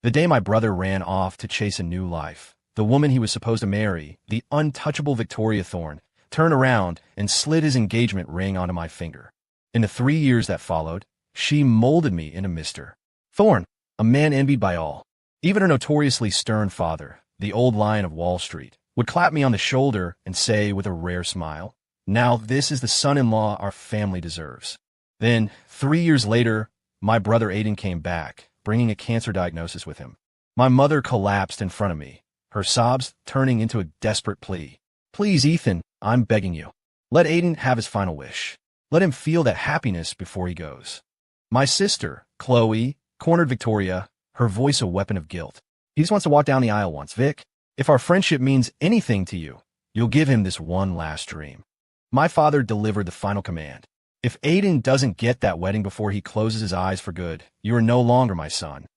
The day my brother ran off to chase a new life, the woman he was supposed to marry, the untouchable Victoria Thorne, turned around and slid his engagement ring onto my finger. In the 3 years that followed, she molded me into Mr. Thorne, a man envied by all. Even her notoriously stern father, the old lion of Wall Street, would clap me on the shoulder and say with a rare smile, "Now this is the son-in-law our family deserves." Then, 3 years later, my brother Aiden came back, bringing a cancer diagnosis with him. My mother collapsed in front of me, her sobs turning into a desperate plea. "Please, Ethan, I'm begging you. Let Aiden have his final wish. Let him feel that happiness before he goes." My sister, Chloe, cornered Victoria, her voice a weapon of guilt. "He just wants to walk down the aisle once, Vic. If our friendship means anything to you, you'll give him this one last dream." My father delivered the final command. "If Aiden doesn't get that wedding before he closes his eyes for good, you are no longer my son."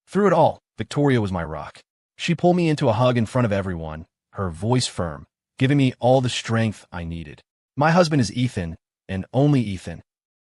Through it all, Victoria was my rock. She pulled me into a hug in front of everyone, her voice firm, giving me all the strength I needed. My husband is Ethan, and only Ethan.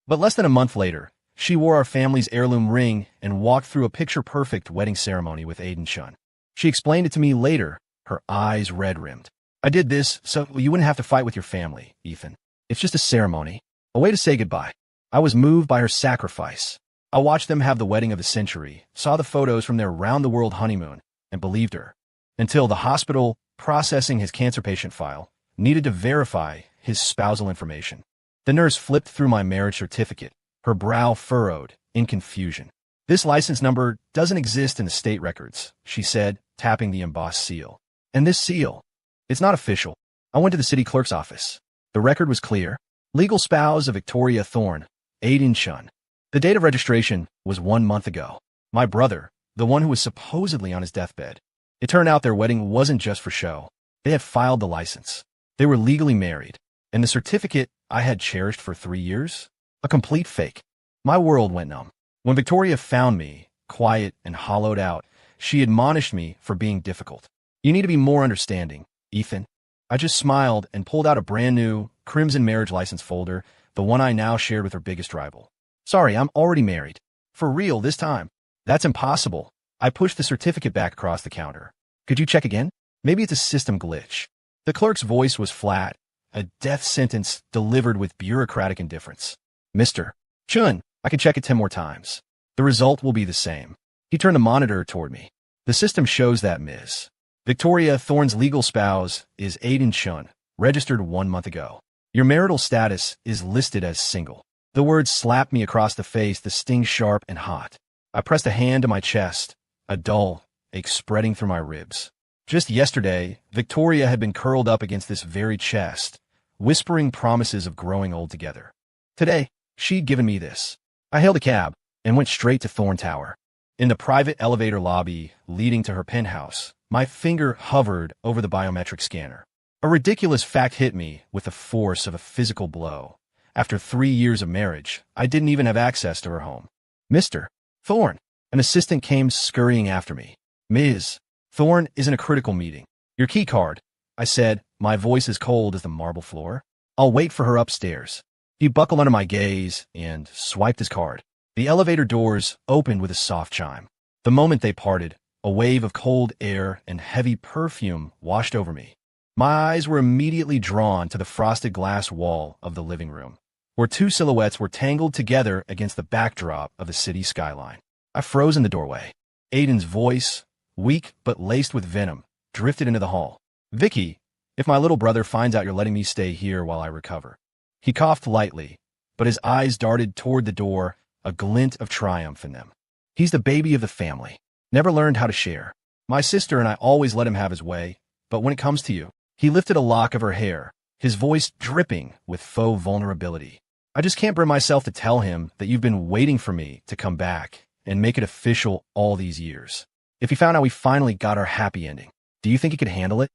But less than a month later, she wore our family's heirloom ring and walked through a picture-perfect wedding ceremony with Aiden Shun. She explained it to me later, her eyes red-rimmed. "I did this so you wouldn't have to fight with your family, Ethan. It's just a ceremony, a way to say goodbye." I was moved by her sacrifice. I watched them have the wedding of the century, saw the photos from their round-the-world honeymoon, and believed her. Until the hospital, processing his cancer patient file, needed to verify his spousal information. The nurse flipped through my marriage certificate, her brow furrowed in confusion. "This license number doesn't exist in the state records," she said, tapping the embossed seal. "And this seal, it's not official. I went to the city clerk's office. The record was clear. Legal spouse of Victoria Thorne, Aiden Shun. The date of registration was 1 month ago. My brother, the one who was supposedly on his deathbed. It turned out their wedding wasn't just for show. They had filed the license. They were legally married. And the certificate I had cherished for 3 years? A complete fake." My world went numb. When Victoria found me, quiet and hollowed out, she admonished me for being difficult. "You need to be more understanding, Ethan." I just smiled and pulled out a brand new crimson marriage license folder, the one I now shared with her biggest rival. "Sorry, I'm already married. For real this time." "That's impossible." I pushed the certificate back across the counter. "Could you check again? Maybe it's a system glitch." The clerk's voice was flat, a death sentence delivered with bureaucratic indifference. "Mr. Chun, I can check it 10 more times. The result will be the same." He turned the monitor toward me. "The system shows that Ms. Victoria Thorne's legal spouse is Aiden Shun, registered 1 month ago. Your marital status is listed as single." The words slapped me across the face, the sting sharp and hot. I pressed a hand to my chest, a dull ache spreading through my ribs. Just yesterday, Victoria had been curled up against this very chest, whispering promises of growing old together. Today, she'd given me this. I hailed a cab and went straight to Thorne Tower. In the private elevator lobby leading to her penthouse, my finger hovered over the biometric scanner. A ridiculous fact hit me with the force of a physical blow. After 3 years of marriage, I didn't even have access to her home. "Mr. Thorne," an assistant came scurrying after me. "Ms. Thorne is in a critical meeting. Your key card," I said, my voice as cold as the marble floor. "I'll wait for her upstairs." He buckled under my gaze and swiped his card. The elevator doors opened with a soft chime. The moment they parted, a wave of cold air and heavy perfume washed over me. My eyes were immediately drawn to the frosted glass wall of the living room, where 2 silhouettes were tangled together against the backdrop of the city skyline. I froze in the doorway. Aiden's voice, weak but laced with venom, drifted into the hall. "Vicky, if my little brother finds out you're letting me stay here while I recover." He coughed lightly, but his eyes darted toward the door, a glint of triumph in them. "He's the baby of the family. Never learned how to share. My sister and I always let him have his way, but when it comes to you..." He lifted a lock of her hair, his voice dripping with faux vulnerability. "I just can't bring myself to tell him that you've been waiting for me to come back and make it official all these years. If he found out we finally got our happy ending, do you think he could handle it?"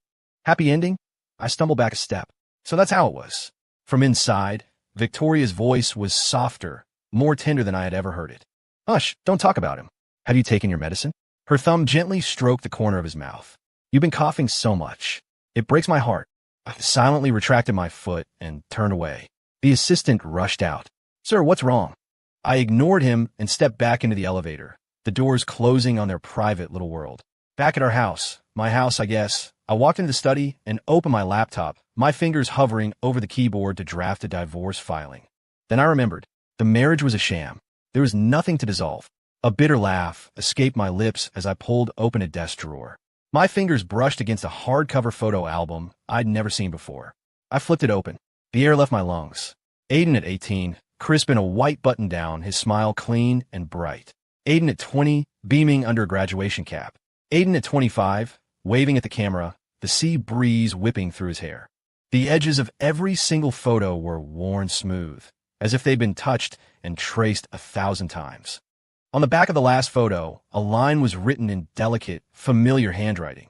"Happy ending?" I stumbled back a step. So that's how it was. From inside, Victoria's voice was softer, more tender than I had ever heard it. "Hush, don't talk about him. Have you taken your medicine?" Her thumb gently stroked the corner of his mouth. "You've been coughing so much. It breaks my heart." I silently retracted my foot and turned away. The assistant rushed out. "Sir, what's wrong?" I ignored him and stepped back into the elevator, the doors closing on their private little world. Back at our house, my house, I guess, I walked into the study and opened my laptop, my fingers hovering over the keyboard to draft a divorce filing. Then I remembered. The marriage was a sham. There was nothing to dissolve. A bitter laugh escaped my lips as I pulled open a desk drawer. My fingers brushed against a hardcover photo album I'd never seen before. I flipped it open. The air left my lungs. Aiden at 18, crisp in a white button-down, his smile clean and bright. Aiden at 20, beaming under a graduation cap. Aiden at 25, waving at the camera, the sea breeze whipping through his hair. The edges of every single photo were worn smooth, as if they'd been touched and traced 1,000 times. On the back of the last photo, a line was written in delicate, familiar handwriting.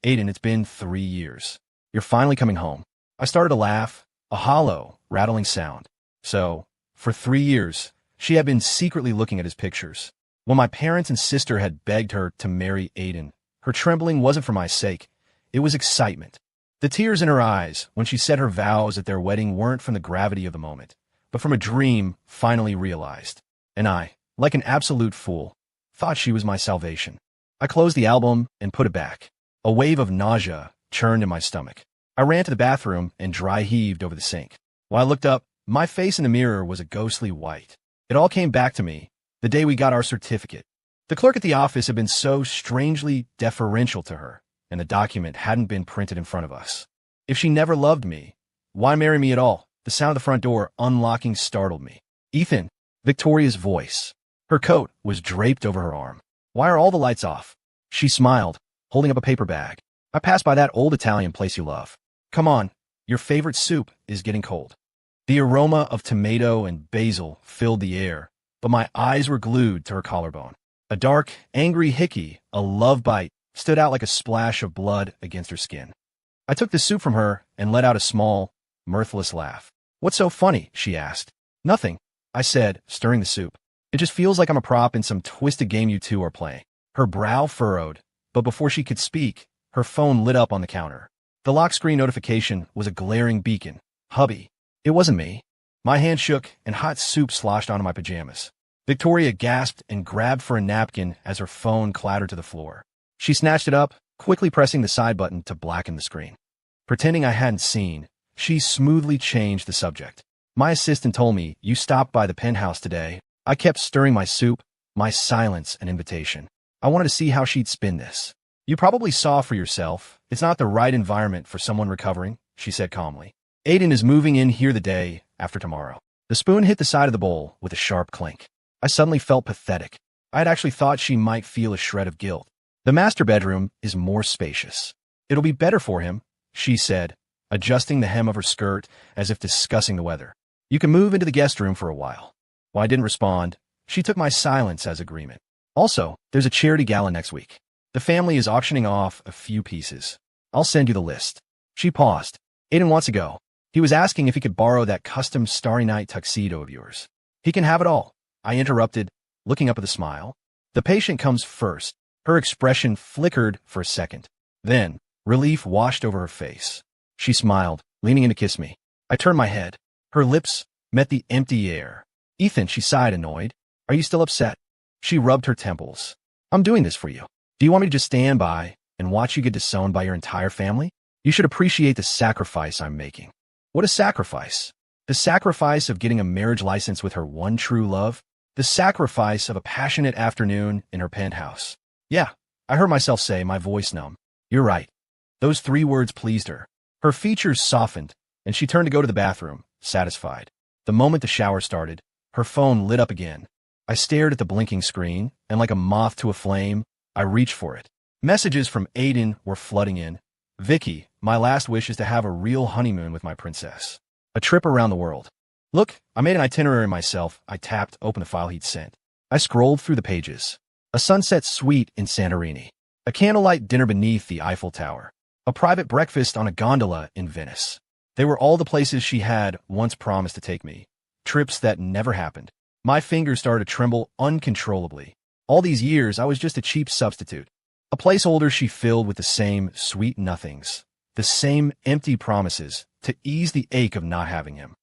Aiden, it's been 3 years. You're finally coming home. I started to laugh, a hollow, rattling sound. So, for 3 years, she had been secretly looking at his pictures. When my parents and sister had begged her to marry Aiden, her trembling wasn't for my sake. It was excitement. The tears in her eyes when she said her vows at their wedding weren't from the gravity of the moment, but from a dream finally realized. And I, like an absolute fool, thought she was my salvation. I closed the album and put it back. A wave of nausea churned in my stomach. I ran to the bathroom and dry heaved over the sink. While I looked up, my face in the mirror was a ghostly white. It all came back to me, the day we got our certificate. The clerk at the office had been so strangely deferential to her, and the document hadn't been printed in front of us. If she never loved me, why marry me at all? The sound of the front door unlocking startled me. Ethan, Victoria's voice. Her coat was draped over her arm. Why are all the lights off? She smiled, holding up a paper bag. I passed by that old Italian place you love. Come on, your favorite soup is getting cold. The aroma of tomato and basil filled the air, but my eyes were glued to her collarbone. A dark, angry hickey, a love bite, stood out like a splash of blood against her skin. I took the soup from her and let out a small, mirthless laugh. What's so funny? She asked. Nothing, I said, stirring the soup. It just feels like I'm a prop in some twisted game you two are playing. Her brow furrowed, but before she could speak, her phone lit up on the counter. The lock screen notification was a glaring beacon. Hubby. It wasn't me. My hand shook and hot soup sloshed onto my pajamas. Victoria gasped and grabbed for a napkin as her phone clattered to the floor. She snatched it up, quickly pressing the side button to blacken the screen. Pretending I hadn't seen, she smoothly changed the subject. My assistant told me you stopped by the penthouse today. I kept stirring my soup, my silence an invitation. I wanted to see how she'd spin this. You probably saw for yourself. It's not the right environment for someone recovering, she said calmly. Aiden is moving in here the day after tomorrow. The spoon hit the side of the bowl with a sharp clink. I suddenly felt pathetic. I had actually thought she might feel a shred of guilt. The master bedroom is more spacious. It'll be better for him, she said, adjusting the hem of her skirt as if discussing the weather. You can move into the guest room for a while. While I didn't respond, she took my silence as agreement. Also, there's a charity gala next week. The family is auctioning off a few pieces. I'll send you the list. She paused. Aiden wants to go. He was asking if he could borrow that custom Starry Night tuxedo of yours. He can have it all. I interrupted, looking up with a smile. The patient comes first. Her expression flickered for a second. Then, relief washed over her face. She smiled, leaning in to kiss me. I turned my head. Her lips met the empty air. Ethan, she sighed, annoyed. Are you still upset? She rubbed her temples. I'm doing this for you. Do you want me to just stand by and watch you get disowned by your entire family? You should appreciate the sacrifice I'm making. What a sacrifice. The sacrifice of getting a marriage license with her one true love. The sacrifice of a passionate afternoon in her penthouse. Yeah, I heard myself say, my voice numb. You're right. Those 3 words pleased her. Her features softened, and she turned to go to the bathroom, satisfied. The moment the shower started, her phone lit up again. I stared at the blinking screen, and like a moth to a flame, I reached for it. Messages from Aiden were flooding in. Vicky, my last wish is to have a real honeymoon with my princess. A trip around the world. Look, I made an itinerary myself. I tapped open the file he'd sent. I scrolled through the pages. A sunset suite in Santorini. A candlelight dinner beneath the Eiffel Tower. A private breakfast on a gondola in Venice. They were all the places she had once promised to take me. Trips that never happened. My fingers started to tremble uncontrollably. All these years, I was just a cheap substitute. A placeholder she filled with the same sweet nothings. The same empty promises to ease the ache of not having him.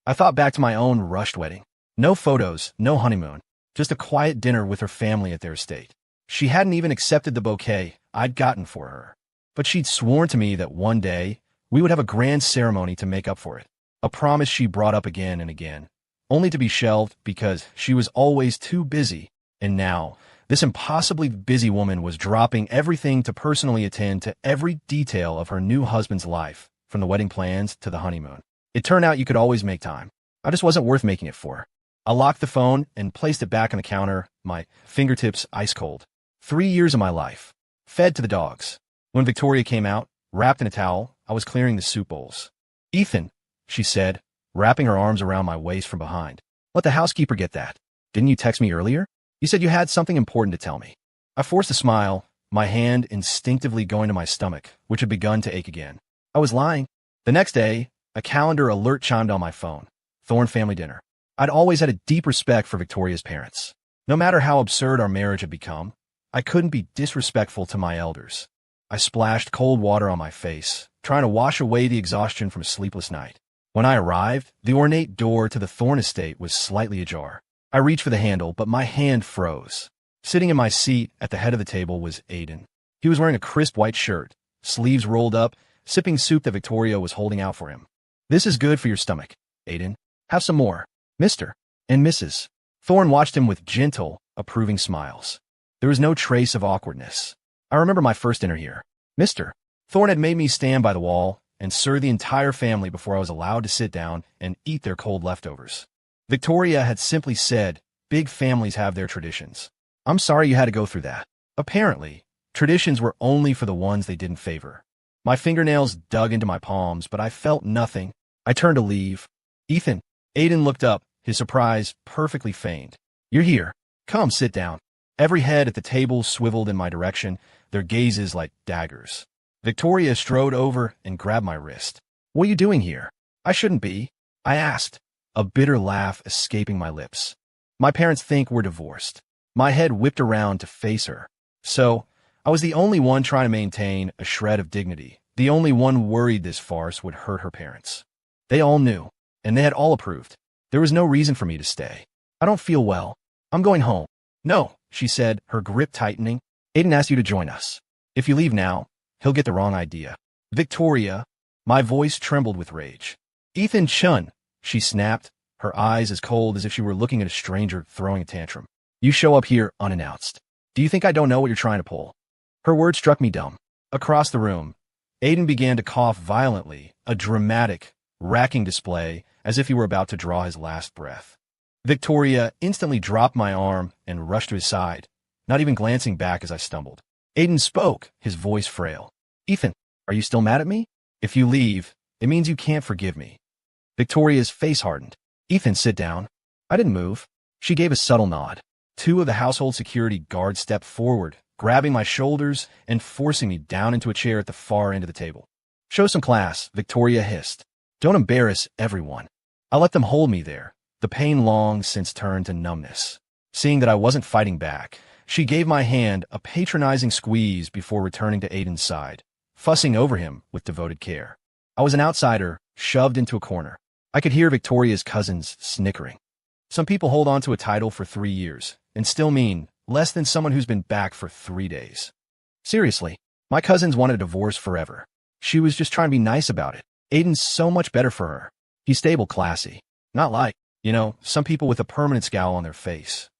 I thought back to my own rushed wedding. No photos, no honeymoon. Just a quiet dinner with her family at their estate. She hadn't even accepted the bouquet I'd gotten for her. But she'd sworn to me that one day we would have a grand ceremony to make up for it. A promise she brought up again and again, only to be shelved because she was always too busy. And now, this impossibly busy woman was dropping everything to personally attend to every detail of her new husband's life, from the wedding plans to the honeymoon. It turned out you could always make time. I just wasn't worth making it for. I locked the phone and placed it back on the counter, my fingertips ice cold. 3 years of my life, fed to the dogs. When Victoria came out, wrapped in a towel, I was clearing the soup bowls. "Ethan," she said, wrapping her arms around my waist from behind. "Let the housekeeper get that. Didn't you text me earlier? You said you had something important to tell me." I forced a smile, my hand instinctively going to my stomach, which had begun to ache again. I was lying. The next day, a calendar alert chimed on my phone. Thorne family dinner. I'd always had a deep respect for Victoria's parents. No matter how absurd our marriage had become, I couldn't be disrespectful to my elders. I splashed cold water on my face, trying to wash away the exhaustion from a sleepless night. When I arrived, the ornate door to the Thorne estate was slightly ajar. I reached for the handle, but my hand froze. Sitting in my seat at the head of the table was Aiden. He was wearing a crisp white shirt, sleeves rolled up, sipping soup that Victoria was holding out for him. "This is good for your stomach, Aiden. Have some more, Mr. and Mrs." Thorne watched him with gentle, approving smiles. There was no trace of awkwardness. I remember my first dinner here. Mr. Thorne had made me stand by the wall and serve the entire family before I was allowed to sit down and eat their cold leftovers. Victoria had simply said, "Big families have their traditions. I'm sorry you had to go through that." Apparently, traditions were only for the ones they didn't favor. My fingernails dug into my palms, but I felt nothing. I turned to leave. "Ethan." Aiden looked up, his surprise perfectly feigned. "You're here. Come, sit down." Every head at the table swiveled in my direction, their gazes like daggers. Victoria strode over and grabbed my wrist. "What are you doing here?" "I shouldn't be," I asked, a bitter laugh escaping my lips. "My parents think we're divorced." My head whipped around to face her. So, I was the only one trying to maintain a shred of dignity, the only one worried this farce would hurt her parents. They all knew, and they had all approved. There was no reason for me to stay. "I don't feel well. I'm going home." "No," she said, her grip tightening. "Aiden asked you to join us. If you leave now, he'll get the wrong idea." "Victoria," my voice trembled with rage. "Ethan Chun," she snapped, her eyes as cold as if she were looking at a stranger throwing a tantrum. "You show up here unannounced. Do you think I don't know what you're trying to pull?" Her words struck me dumb. Across the room, Aiden began to cough violently, a dramatic, racking display, as if he were about to draw his last breath. Victoria instantly dropped my arm and rushed to his side, not even glancing back as I stumbled. Aiden spoke, his voice frail. "Ethan, are you still mad at me? If you leave, it means you can't forgive me." Victoria's face hardened. "Ethan, sit down." I didn't move. She gave a subtle nod. Two of the household security guards stepped forward, grabbing my shoulders and forcing me down into a chair at the far end of the table. "Show some class," Victoria hissed. "Don't embarrass everyone." I let them hold me there, the pain long since turned to numbness. Seeing that I wasn't fighting back, she gave my hand a patronizing squeeze before returning to Aiden's side, fussing over him with devoted care. I was an outsider, shoved into a corner. I could hear Victoria's cousins snickering. Some people hold on to a title for 3 years and still mean less than someone who's been back for 3 days. Seriously, my cousins wanted a divorce forever. She was just trying to be nice about it. Aiden's so much better for her. He's stable, classy. Not like, some people with a permanent scowl on their face.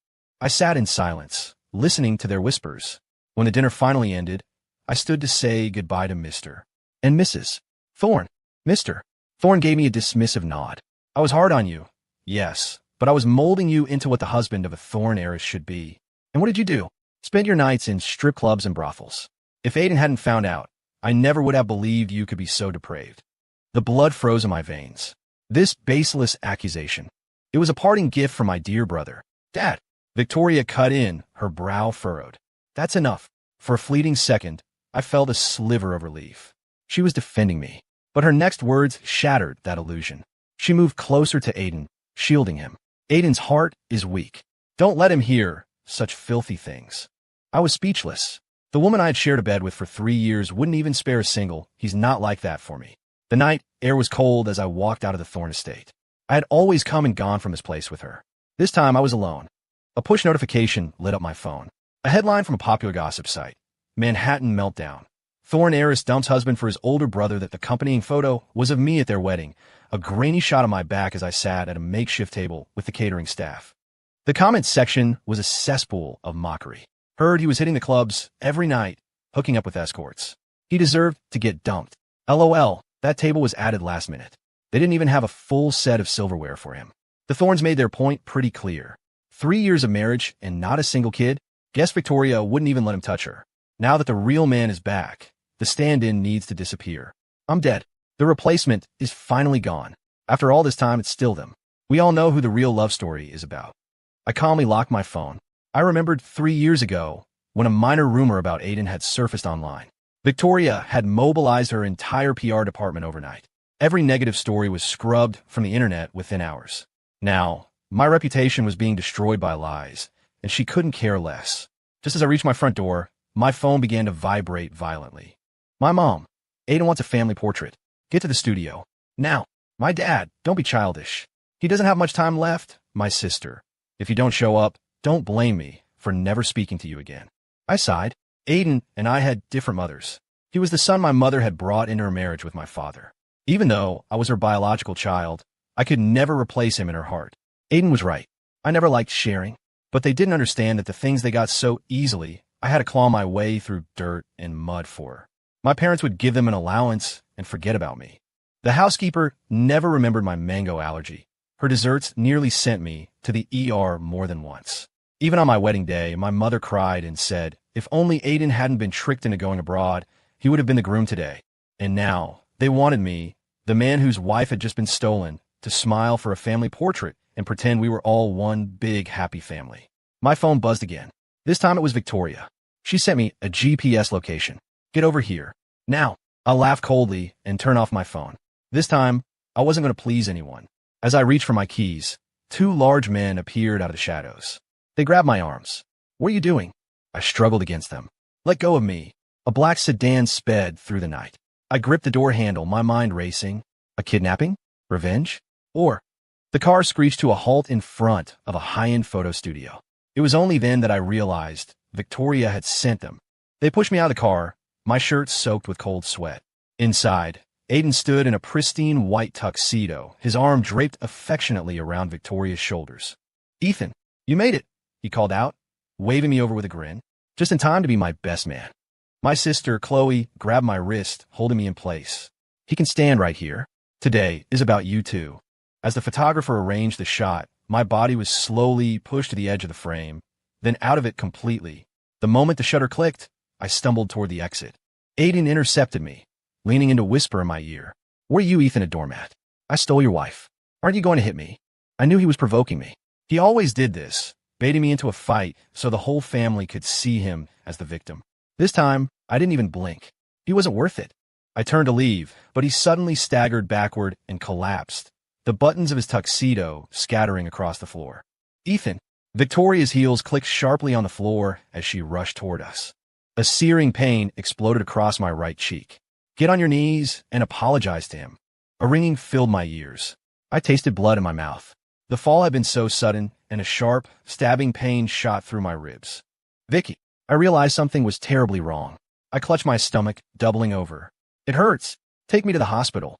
I sat in silence, listening to their whispers. When the dinner finally ended, I stood to say goodbye to Mr. and Mrs. Thorne. Mr. Thorne gave me a dismissive nod. "I was hard on you. Yes, but I was molding you into what the husband of a Thorne heiress should be. And what did you do? Spend your nights in strip clubs and brothels. If Aiden hadn't found out, I never would have believed you could be so depraved." The blood froze in my veins. This baseless accusation. It was a parting gift from my dear brother. "Dad." Victoria cut in, her brow furrowed. "That's enough." For a fleeting second, I felt a sliver of relief. She was defending me. But her next words shattered that illusion. She moved closer to Aiden, shielding him. "Aiden's heart is weak. Don't let him hear such filthy things." I was speechless. The woman I had shared a bed with for 3 years wouldn't even spare a single. He's not like that for me. The night air was cold as I walked out of the Thorne estate. I had always come and gone from this place with her. This time I was alone. A push notification lit up my phone. A headline from a popular gossip site. Manhattan meltdown. Thorne heiress dumps husband for his older brother. That the accompanying photo was of me at their wedding, a grainy shot of my back as I sat at a makeshift table with the catering staff. The comments section was a cesspool of mockery. Heard he was hitting the clubs every night, hooking up with escorts. He deserved to get dumped. LOL, that table was added last minute. They didn't even have a full set of silverware for him. The Thornes made their point pretty clear. 3 years of marriage and not a single kid? Guess Victoria wouldn't even let him touch her. Now that the real man is back, the stand-in needs to disappear. I'm dead. The replacement is finally gone. After all this time, it's still them. We all know who the real love story is about. I calmly locked my phone. I remembered 3 years ago when a minor rumor about Aiden had surfaced online. Victoria had mobilized her entire PR department overnight. Every negative story was scrubbed from the internet within hours. Now, my reputation was being destroyed by lies, and she couldn't care less. Just as I reached my front door, my phone began to vibrate violently. My mom. Aiden wants a family portrait. Get to the studio. Now. My dad. Don't be childish. He doesn't have much time left. My sister. If you don't show up, don't blame me for never speaking to you again. I sighed. Aiden and I had different mothers. He was the son my mother had brought into her marriage with my father. Even though I was her biological child, I could never replace him in her heart. Aiden was right. I never liked sharing, but they didn't understand that the things they got so easily, I had to claw my way through dirt and mud for. My parents would give them an allowance and forget about me. The housekeeper never remembered my mango allergy. Her desserts nearly sent me to the ER more than once. Even on my wedding day, my mother cried and said, if only Aiden hadn't been tricked into going abroad, he would have been the groom today. And now, they wanted me, the man whose wife had just been stolen, to smile for a family portrait and pretend we were all one big happy family. My phone buzzed again. This time it was Victoria. She sent me a GPS location. Get over here. Now. I laughed coldly and turned off my phone. This time, I wasn't going to please anyone. As I reached for my keys, 2 large men appeared out of the shadows. They grabbed my arms. What are you doing? I struggled against them. Let go of me. A black sedan sped through the night. I gripped the door handle, my mind racing. A kidnapping? Revenge? Or? The car screeched to a halt in front of a high-end photo studio. It was only then that I realized Victoria had sent them. They pushed me out of the car, my shirt soaked with cold sweat. Inside, Aiden stood in a pristine white tuxedo, his arm draped affectionately around Victoria's shoulders. Ethan, you made it, he called out, waving me over with a grin, just in time to be my best man. My sister, Chloe, grabbed my wrist, holding me in place. He can stand right here. Today is about you two. As the photographer arranged the shot, my body was slowly pushed to the edge of the frame, then out of it completely. The moment the shutter clicked, I stumbled toward the exit. Aiden intercepted me, leaning in to whisper in my ear. Were you Ethan a doormat? I stole your wife. Aren't you going to hit me? I knew he was provoking me. He always did this, baiting me into a fight so the whole family could see him as the victim. This time, I didn't even blink. He wasn't worth it. I turned to leave, but he suddenly staggered backward and collapsed, the buttons of his tuxedo scattering across the floor. Ethan! Victoria's heels clicked sharply on the floor as she rushed toward us. A searing pain exploded across my right cheek. Get on your knees and apologize to him. A ringing filled my ears. I tasted blood in my mouth. The fall had been so sudden, and a sharp, stabbing pain shot through my ribs. Vicky, I realized something was terribly wrong. I clutched my stomach, doubling over. It hurts. Take me to the hospital.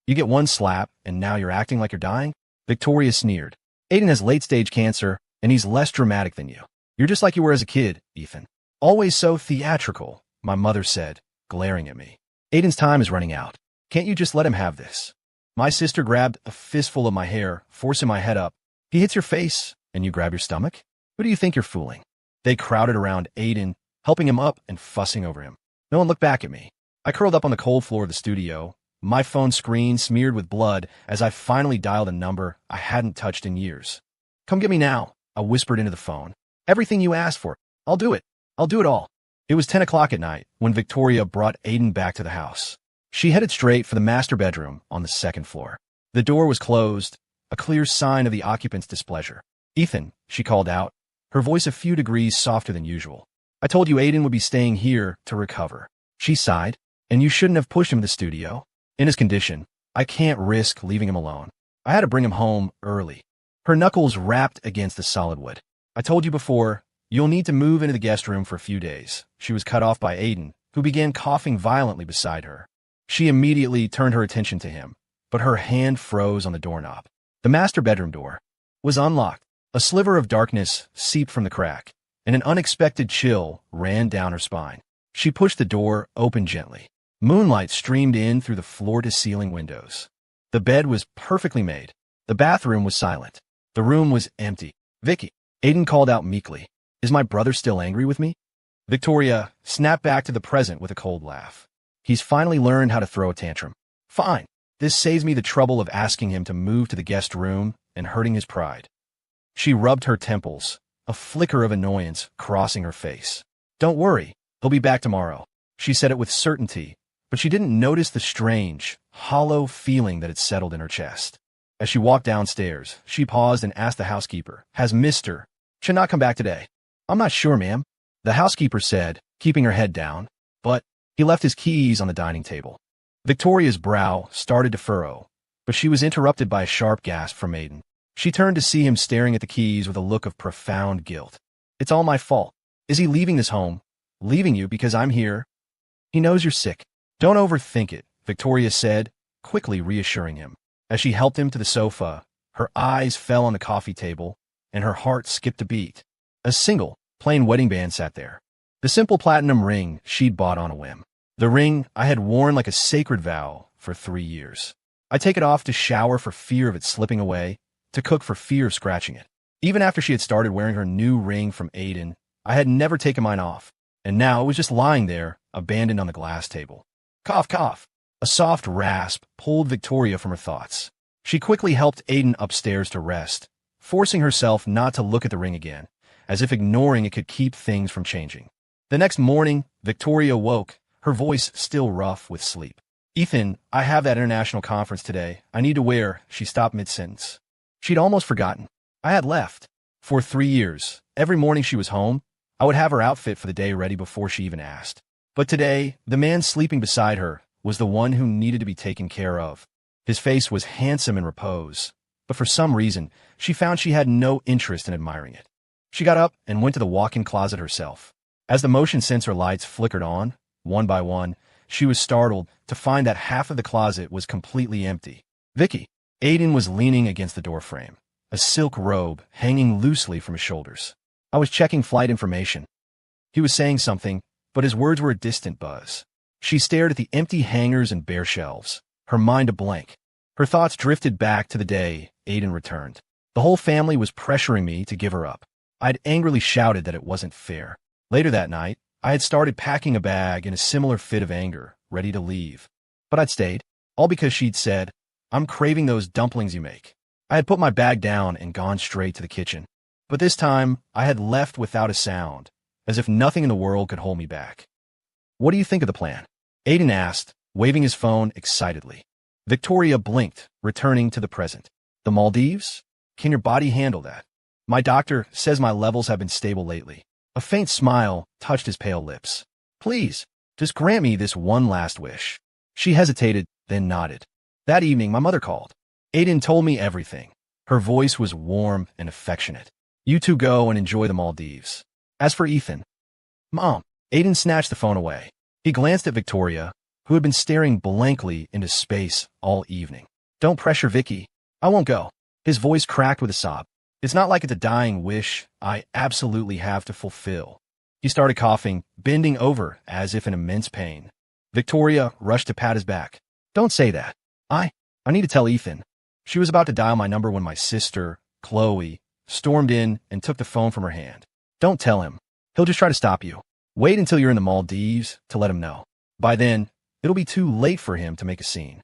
You get one slap, and now you're acting like you're dying? Victoria sneered. Aiden has late-stage cancer, and he's less dramatic than you. You're just like you were as a kid, Ethan. Always so theatrical, my mother said, glaring at me. Aiden's time is running out. Can't you just let him have this? My sister grabbed a fistful of my hair, forcing my head up. He hits your face, and you grab your stomach? Who do you think you're fooling? They crowded around Aiden, helping him up and fussing over him. No one looked back at me. I curled up on the cold floor of the studio, my phone screen smeared with blood as I finally dialed a number I hadn't touched in years. Come get me now, I whispered into the phone. Everything you asked for. I'll do it. I'll do it all. It was 10 o'clock at night when Victoria brought Aiden back to the house. She headed straight for the master bedroom on the 2nd floor. The door was closed, a clear sign of the occupant's displeasure. Ethan, she called out, her voice a few degrees softer than usual. I told you Aiden would be staying here to recover. She sighed. And you shouldn't have pushed him to the studio. In his condition, I can't risk leaving him alone. I had to bring him home early. Her knuckles rapped against the solid wood. I told you before, you'll need to move into the guest room for a few days. She was cut off by Aiden, who began coughing violently beside her. She immediately turned her attention to him, but her hand froze on the doorknob. The master bedroom door was unlocked. A sliver of darkness seeped from the crack, and an unexpected chill ran down her spine. She pushed the door open gently. Moonlight streamed in through the floor-to-ceiling windows. The bed was perfectly made. The bathroom was silent. The room was empty. "Vicky," Aiden called out meekly. "Is my brother still angry with me?" Victoria snapped back to the present with a cold laugh. "He's finally learned how to throw a tantrum. Fine. This saves me the trouble of asking him to move to the guest room and hurting his pride." She rubbed her temples, a flicker of annoyance crossing her face. "Don't worry, he'll be back tomorrow." She said it with certainty, but she didn't notice the strange, hollow feeling that had settled in her chest. As she walked downstairs, she paused and asked the housekeeper, "Has Mr. Chen not come back today?" "I'm not sure, ma'am," the housekeeper said, keeping her head down, "but he left his keys on the dining table." Victoria's brow started to furrow, but she was interrupted by a sharp gasp from Aiden. She turned to see him staring at the keys with a look of profound guilt. "It's all my fault. Is he leaving this home? Leaving you because I'm here? He knows you're sick." "Don't overthink it," Victoria said, quickly reassuring him. As she helped him to the sofa, her eyes fell on the coffee table, and her heart skipped a beat. A single, plain wedding band sat there. The simple platinum ring she'd bought on a whim. The ring I had worn like a sacred vow for 3 years. I take it off to shower for fear of it slipping away, to cook for fear of scratching it. Even after she had started wearing her new ring from Aiden, I had never taken mine off, and now it was just lying there, abandoned on the glass table. Cough, cough. A soft rasp pulled Victoria from her thoughts. She quickly helped Aiden upstairs to rest, forcing herself not to look at the ring again, as if ignoring it could keep things from changing. The next morning, Victoria woke, her voice still rough with sleep. "Ethan, I have that international conference today. I need to wear—" She stopped mid-sentence. She'd almost forgotten. I had left. For 3 years, every morning she was home, I would have her outfit for the day ready before she even asked. But today, the man sleeping beside her was the one who needed to be taken care of. His face was handsome in repose, but for some reason, she found she had no interest in admiring it. She got up and went to the walk-in closet herself. As the motion sensor lights flickered on, one by one, she was startled to find that half of the closet was completely empty. "Vicky." Aiden was leaning against the doorframe, a silk robe hanging loosely from his shoulders. "I was checking flight information." He was saying something, but his words were a distant buzz. She stared at the empty hangers and bare shelves, her mind a blank. Her thoughts drifted back to the day Aiden returned. The whole family was pressuring me to give her up. I'd angrily shouted that it wasn't fair. Later that night, I had started packing a bag in a similar fit of anger, ready to leave. But I'd stayed, all because she'd said, "I'm craving those dumplings you make." I had put my bag down and gone straight to the kitchen. But this time, I had left without a sound, as if nothing in the world could hold me back. "What do you think of the plan?" Aiden asked, waving his phone excitedly. Victoria blinked, returning to the present. "The Maldives? Can your body handle that?" "My doctor says my levels have been stable lately." A faint smile touched his pale lips. "Please, just grant me this one last wish." She hesitated, then nodded. "That evening, my mother called. Aiden told me everything." Her voice was warm and affectionate. "You two go and enjoy the Maldives. As for Ethan—" "Mom." Aiden snatched the phone away. He glanced at Victoria, who had been staring blankly into space all evening. "Don't pressure Vicky. I won't go." His voice cracked with a sob. "It's not like it's a dying wish I absolutely have to fulfill." He started coughing, bending over as if in immense pain. Victoria rushed to pat his back. "Don't say that. I need to tell Ethan." She was about to dial my number when my sister, Chloe, stormed in and took the phone from her hand. "Don't tell him. He'll just try to stop you. Wait until you're in the Maldives to let him know. By then, it'll be too late for him to make a scene."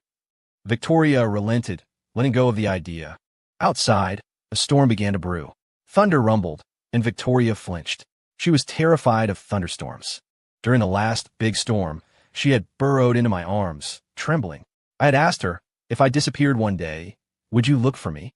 Victoria relented, letting go of the idea. Outside, a storm began to brew. Thunder rumbled, and Victoria flinched. She was terrified of thunderstorms. During the last big storm, she had burrowed into my arms, trembling. I had asked her, if I disappeared one day, would you look for me?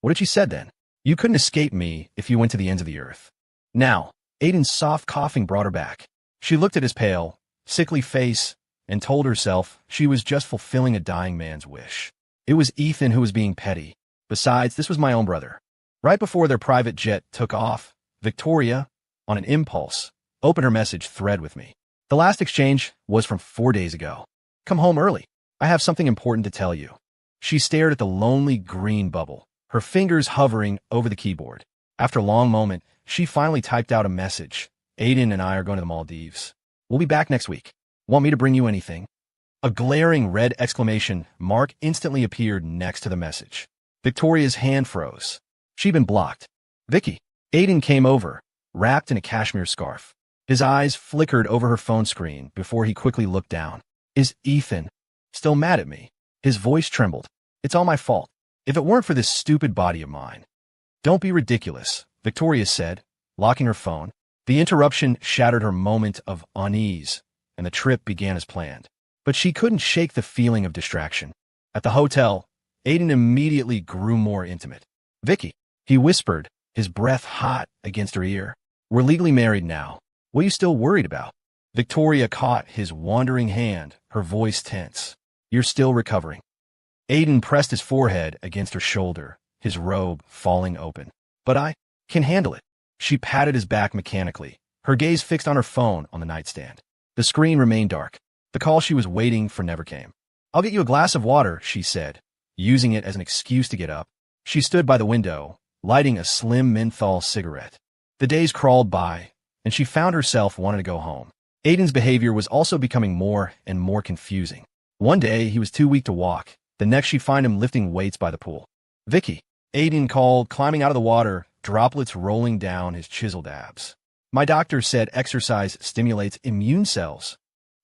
What had she said then? "You couldn't escape me if you went to the ends of the earth." Now, Aiden's soft coughing brought her back. She looked at his pale, sickly face and told herself she was just fulfilling a dying man's wish. It was Ethan who was being petty. Besides, this was my own brother. Right before their private jet took off, Victoria, on an impulse, opened her message thread with me. The last exchange was from 4 days ago. Come home early. I have something important to tell you. She stared at the lonely green bubble, her fingers hovering over the keyboard. After a long moment, she finally typed out a message. Aiden and I are going to the Maldives. We'll be back next week. Want me to bring you anything? A glaring red exclamation mark instantly appeared next to the message. Victoria's hand froze. She'd been blocked. Vicky. Aiden came over, wrapped in a cashmere scarf. His eyes flickered over her phone screen before he quickly looked down. Is Ethan still mad at me? His voice trembled. It's all my fault. If it weren't for this stupid body of mine. Don't be ridiculous, Victoria said, locking her phone. The interruption shattered her moment of unease, and the trip began as planned. But she couldn't shake the feeling of distraction. At the hotel, Aiden immediately grew more intimate. Vicky, he whispered, his breath hot against her ear. We're legally married now. What are you still worried about? Victoria caught his wandering hand, her voice tense. You're still recovering. Aiden pressed his forehead against her shoulder, his robe falling open. But I can handle it. She patted his back mechanically, her gaze fixed on her phone on the nightstand. The screen remained dark. The call she was waiting for never came. I'll get you a glass of water, she said, using it as an excuse to get up. She stood by the window, lighting a slim menthol cigarette. The days crawled by, and she found herself wanting to go home. Aiden's behavior was also becoming more and more confusing. One day, he was too weak to walk. The next, she'd find him lifting weights by the pool. Vicky, Aiden called, climbing out of the water, droplets rolling down his chiseled abs. My doctor said exercise stimulates immune cells.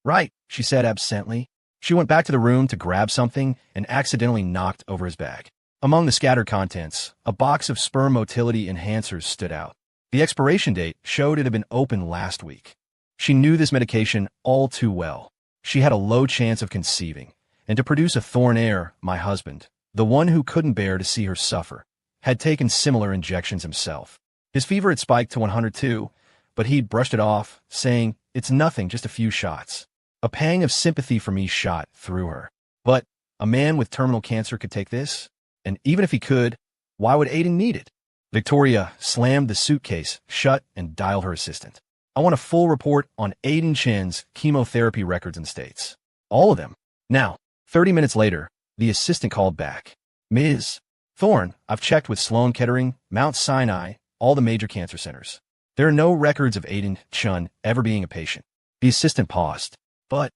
Right, she said absently. She went back to the room to grab something and accidentally knocked over his bag. Among the scattered contents, a box of sperm motility enhancers stood out. The expiration date showed it had been opened last week. She knew this medication all too well. She had a low chance of conceiving, and to produce a thorn heir, my husband, the one who couldn't bear to see her suffer, had taken similar injections himself. His fever had spiked to 102, but he'd brushed it off, saying, it's nothing, just a few shots. A pang of sympathy for me shot through her. But a man with terminal cancer could take this? And even if he could, why would Aiden need it? Victoria slammed the suitcase shut and dialed her assistant. I want a full report on Aiden Chen's chemotherapy records and states. All of them. Now, 30 minutes later, the assistant called back. Ms. Thorne, I've checked with Sloan Kettering, Mount Sinai, all the major cancer centers. There are no records of Aiden Chen ever being a patient. The assistant paused. But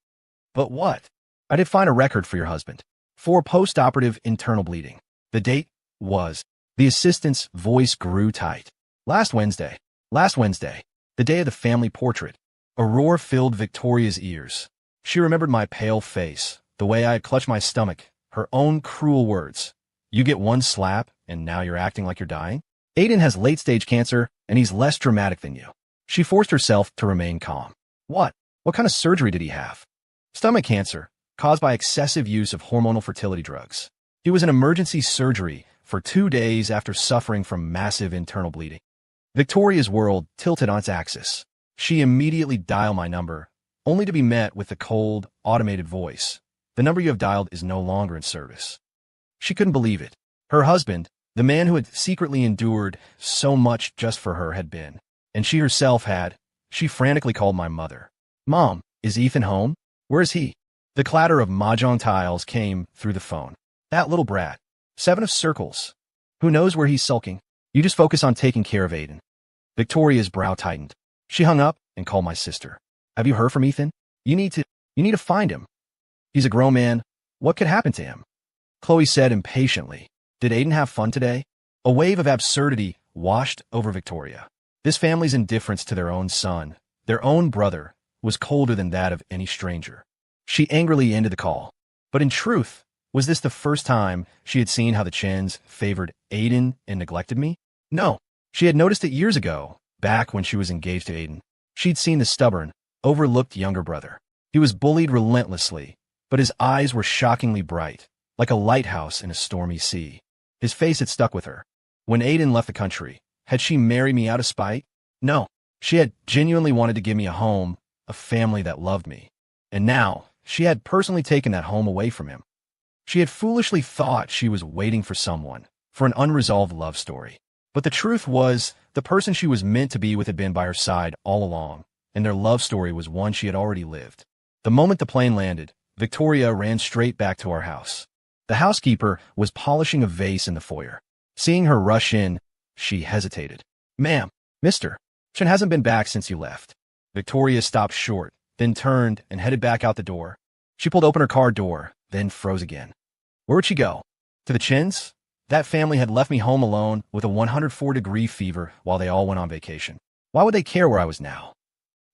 what? I did find a record for your husband. For post-operative internal bleeding. The date was. The assistant's voice grew tight. Last Wednesday. The day of the family portrait. A roar filled Victoria's ears. She remembered my pale face, the way I had clutched my stomach, her own cruel words. You get one slap, and now you're acting like you're dying? Aiden has late-stage cancer, and he's less dramatic than you. She forced herself to remain calm. What? What kind of surgery did he have? Stomach cancer, caused by excessive use of hormonal fertility drugs. He was in emergency surgery for 2 days after suffering from massive internal bleeding. Victoria's world tilted on its axis. She immediately dialed my number, only to be met with the cold, automated voice. The number you have dialed is no longer in service. She couldn't believe it. Her husband, the man who had secretly endured so much just for her, had been. And she herself had. She frantically called my mother. Mom, is Ethan home? Where is he? The clatter of mahjong tiles came through the phone. That little brat. 7 of circles. Who knows where he's sulking? You just focus on taking care of Aiden. Victoria's brow tightened. She hung up and called my sister. Have you heard from Ethan? You need to find him. He's a grown man. What could happen to him? Chloe said impatiently. Did Aiden have fun today? A wave of absurdity washed over Victoria. This family's indifference to their own son, their own brother, was colder than that of any stranger. She angrily ended the call. But in truth, was this the first time she had seen how the Chens favored Aiden and neglected me? No. She had noticed it years ago, back when she was engaged to Aiden. She'd seen the stubborn, overlooked younger brother. He was bullied relentlessly, but his eyes were shockingly bright, like a lighthouse in a stormy sea. His face had stuck with her. When Aiden left the country, had she married me out of spite? No. She had genuinely wanted to give me a home, a family that loved me. And now, she had personally taken that home away from him. She had foolishly thought she was waiting for someone, for an unresolved love story. But the truth was, the person she was meant to be with had been by her side all along, and their love story was one she had already lived. The moment the plane landed, Victoria ran straight back to our house. The housekeeper was polishing a vase in the foyer. Seeing her rush in, she hesitated. "Ma'am, Mr. Chen hasn't been back since you left." Victoria stopped short, then turned and headed back out the door. She pulled open her car door, then froze again. Where would she go? To the Chins? That family had left me home alone with a 104-degree fever while they all went on vacation. Why would they care where I was now?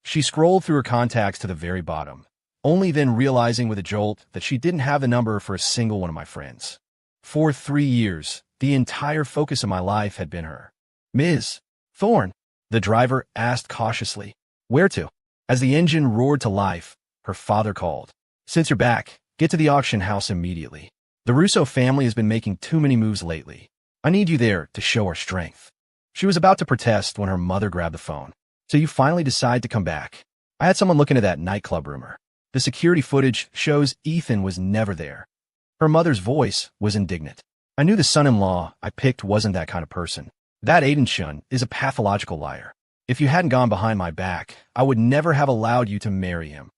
She scrolled through her contacts to the very bottom, only then realizing with a jolt that she didn't have the number for a single one of my friends. For 3 years, the entire focus of my life had been her. "Ms. Thorne," the driver asked cautiously. "Where to?" As the engine roared to life, her father called. "Since you're back, get to the auction house immediately. The Russo family has been making too many moves lately. I need you there to show our strength." She was about to protest when her mother grabbed the phone. "So you finally decide to come back? I had someone look into that nightclub rumor. The security footage shows Ethan was never there." Her mother's voice was indignant. "I knew the son-in-law I picked wasn't that kind of person. That Aiden Shun is a pathological liar. If you hadn't gone behind my back, I would never have allowed you to marry him."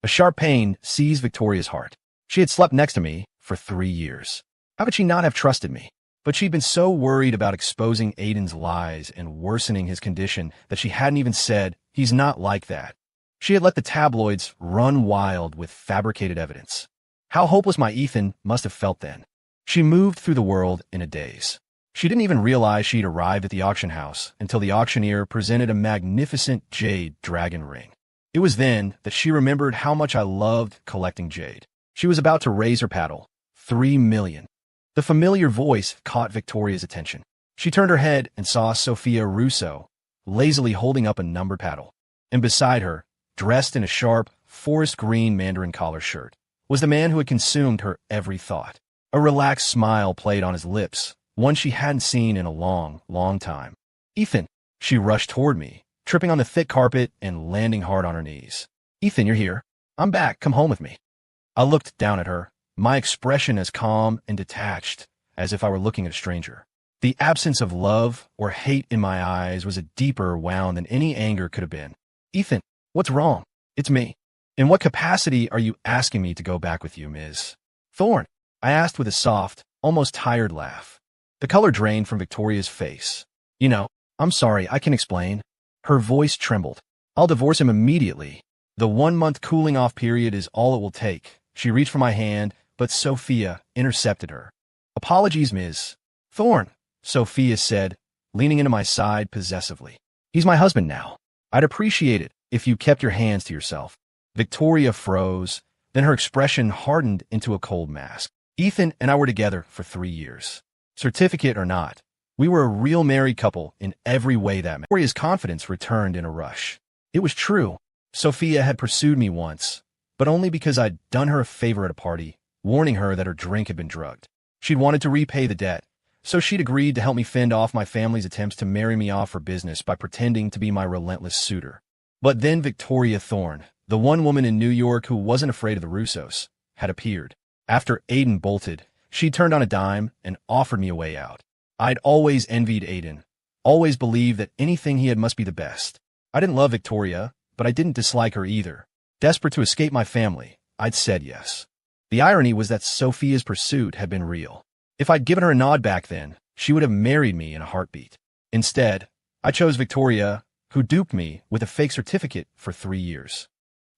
A sharp pain seized Victoria's heart. She had slept next to me for 3 years. How could she not have trusted me? But she'd been so worried about exposing Aiden's lies and worsening his condition that she hadn't even said, "He's not like that." She had let the tabloids run wild with fabricated evidence. How hopeless my Ethan must have felt then. She moved through the world in a daze. She didn't even realize she'd arrived at the auction house until the auctioneer presented a magnificent jade dragon ring. It was then that she remembered how much I loved collecting jade. She was about to raise her paddle. 3 million. The familiar voice caught Victoria's attention. She turned her head and saw Sophia Russo, lazily holding up a numbered paddle. And beside her, dressed in a sharp, forest green mandarin collar shirt, was the man who had consumed her every thought. A relaxed smile played on his lips, one she hadn't seen in a long, long time. "Ethan!" She rushed toward me, tripping on the thick carpet and landing hard on her knees. "Ethan, you're here. I'm back. Come home with me." I looked down at her, my expression as calm and detached as if I were looking at a stranger. The absence of love or hate in my eyes was a deeper wound than any anger could have been. "Ethan, what's wrong?" "It's me." "In what capacity are you asking me to go back with you, Ms. Thorne?" I asked with a soft, almost tired laugh. The color drained from Victoria's face. "You know, I'm sorry, I can explain." Her voice trembled. "I'll divorce him immediately. The 1-month cooling-off period is all it will take." She reached for my hand, but Sophia intercepted her. "Apologies, Ms. Thorne," Sophia said, leaning into my side possessively. "He's my husband now. I'd appreciate it if you kept your hands to yourself." Victoria froze, then her expression hardened into a cold mask. "Ethan and I were together for 3 years. Certificate or not, we were a real married couple in every way that mattered." Victoria's confidence returned in a rush. It was true. Sophia had pursued me once, but only because I'd done her a favor at a party, warning her that her drink had been drugged. She'd wanted to repay the debt, so she'd agreed to help me fend off my family's attempts to marry me off for business by pretending to be my relentless suitor. But then Victoria Thorne, the one woman in New York who wasn't afraid of the Russos, had appeared. After Aiden bolted, she turned on a dime and offered me a way out. I'd always envied Aiden, always believed that anything he had must be the best. I didn't love Victoria, but I didn't dislike her either. Desperate to escape my family, I'd said yes. The irony was that Sophia's pursuit had been real. If I'd given her a nod back then, she would have married me in a heartbeat. Instead, I chose Victoria, who duped me with a fake certificate for 3 years.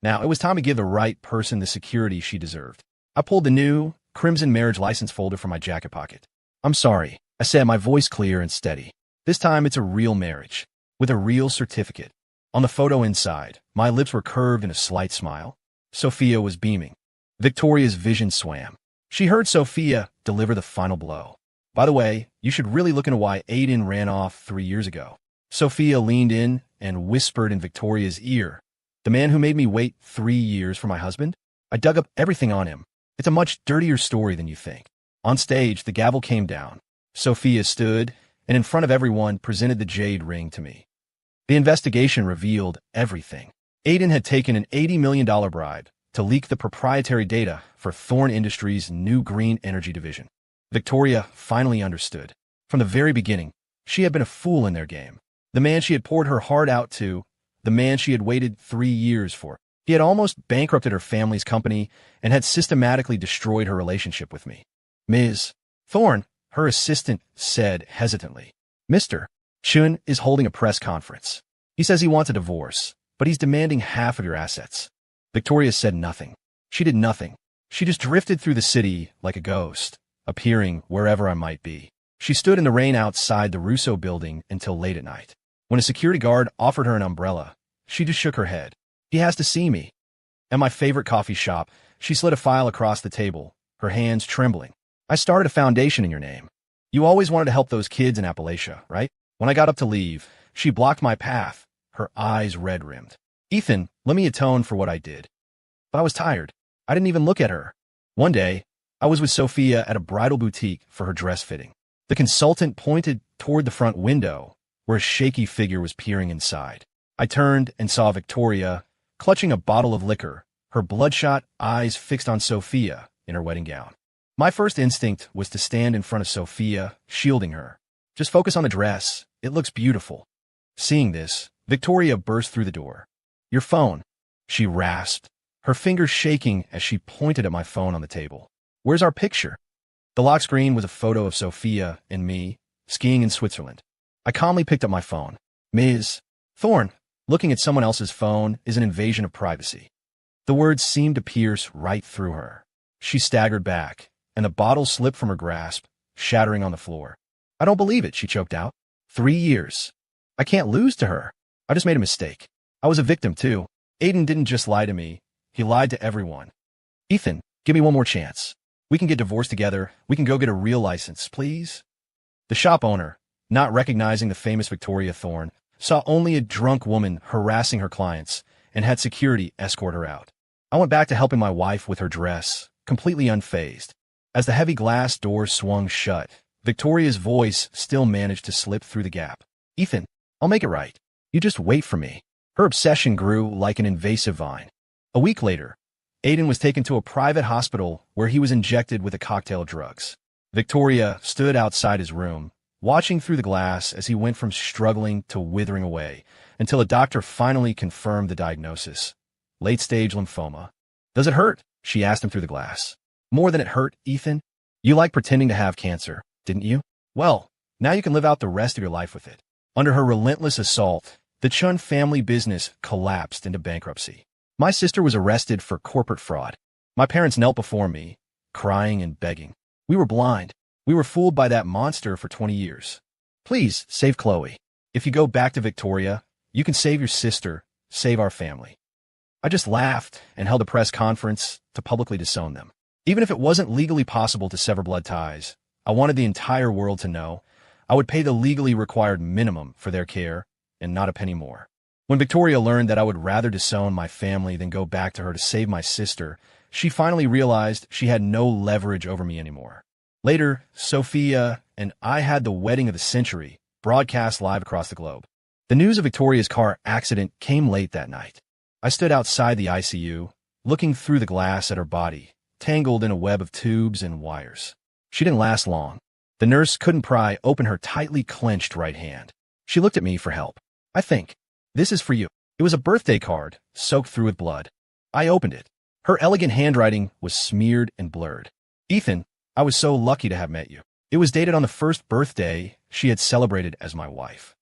Now, it was time to give the right person the security she deserved. I pulled the new, crimson marriage license folder from my jacket pocket. "I'm sorry," I said, my voice clear and steady. "This time it's a real marriage, with a real certificate." On the photo inside, my lips were curved in a slight smile. Sophia was beaming. Victoria's vision swam. She heard Sophia deliver the final blow. "By the way, you should really look into why Aiden ran off 3 years ago." Sophia leaned in and whispered in Victoria's ear, "The man who made me wait 3 years for my husband? I dug up everything on him. It's a much dirtier story than you think." On stage, the gavel came down. Sophia stood, and in front of everyone presented the jade ring to me. The investigation revealed everything. Aiden had taken an $80 million bribe to leak the proprietary data for Thorne Industries' new green energy division. Victoria finally understood. From the very beginning, She had been a fool in their game. The man she had poured her heart out to, the man she had waited 3 years for. He had almost bankrupted her family's company and had systematically destroyed her relationship with me. Ms. Thorne, her assistant, said hesitantly. Mr. Chun is holding a press conference. He says he wants a divorce, but he's demanding half of your assets. Victoria said nothing. She did nothing. She just drifted through the city like a ghost, appearing wherever I might be. She stood in the rain outside the Russo building until late at night. When a security guard offered her an umbrella, she just shook her head. He has to see me. At my favorite coffee shop, she slid a file across the table, her hands trembling. I started a foundation in your name. You always wanted to help those kids in Appalachia, right? When I got up to leave, she blocked my path, her eyes red-rimmed. Ethan, let me atone for what I did. But I was tired. I didn't even look at her. One day, I was with Sophia at a bridal boutique for her dress fitting. The consultant pointed toward the front window, where a shaky figure was peering inside. I turned and saw Victoria, clutching a bottle of liquor, her bloodshot eyes fixed on Sophia in her wedding gown. My first instinct was to stand in front of Sophia, shielding her. Just focus on the dress. It looks beautiful. Seeing this, Victoria burst through the door. Your phone, she rasped, her fingers shaking as she pointed at my phone on the table. Where's our picture? The lock screen was a photo of Sophia and me, skiing in Switzerland. I calmly picked up my phone. Ms. Thorne, looking at someone else's phone is an invasion of privacy. The words seemed to pierce right through her. She staggered back, and the bottle slipped from her grasp, shattering on the floor. I don't believe it, she choked out. 3 years. I can't lose to her. I just made a mistake. I was a victim, too. Aiden didn't just lie to me. He lied to everyone. Ethan, give me one more chance. We can get divorced together. We can go get a real license, please. The shop owner, not recognizing the famous Victoria Thorne, saw only a drunk woman harassing her clients and had security escort her out. I went back to helping my wife with her dress, completely unfazed. As the heavy glass doors swung shut, Victoria's voice still managed to slip through the gap. Ethan, I'll make it right. You just wait for me. Her obsession grew like an invasive vine. A week later, Aiden was taken to a private hospital where he was injected with a cocktail of drugs. Victoria stood outside his room, watching through the glass as he went from struggling to withering away, until a doctor finally confirmed the diagnosis. Late-stage lymphoma. Does it hurt? She asked him through the glass. More than it hurt, Ethan. You liked pretending to have cancer, didn't you? Well, now you can live out the rest of your life with it. Under her relentless assault, the Chun family business collapsed into bankruptcy. My sister was arrested for corporate fraud. My parents knelt before me, crying and begging. We were blind. We were fooled by that monster for 20 years. Please, save Chloe. If you go back to Victoria, you can save your sister, save our family. I just laughed and held a press conference to publicly disown them. Even if it wasn't legally possible to sever blood ties, I wanted the entire world to know I would pay the legally required minimum for their care and not a penny more. When Victoria learned that I would rather disown my family than go back to her to save my sister, she finally realized she had no leverage over me anymore. Later, Sophia and I had the wedding of the century, broadcast live across the globe. The news of Victoria's car accident came late that night. I stood outside the ICU, looking through the glass at her body, tangled in a web of tubes and wires. She didn't last long. The nurse couldn't pry open her tightly clenched right hand. She looked at me for help. I think, this is for you. It was a birthday card, soaked through with blood. I opened it. Her elegant handwriting was smeared and blurred. Ethan, I was so lucky to have met you. It was dated on the first birthday she had celebrated as my wife.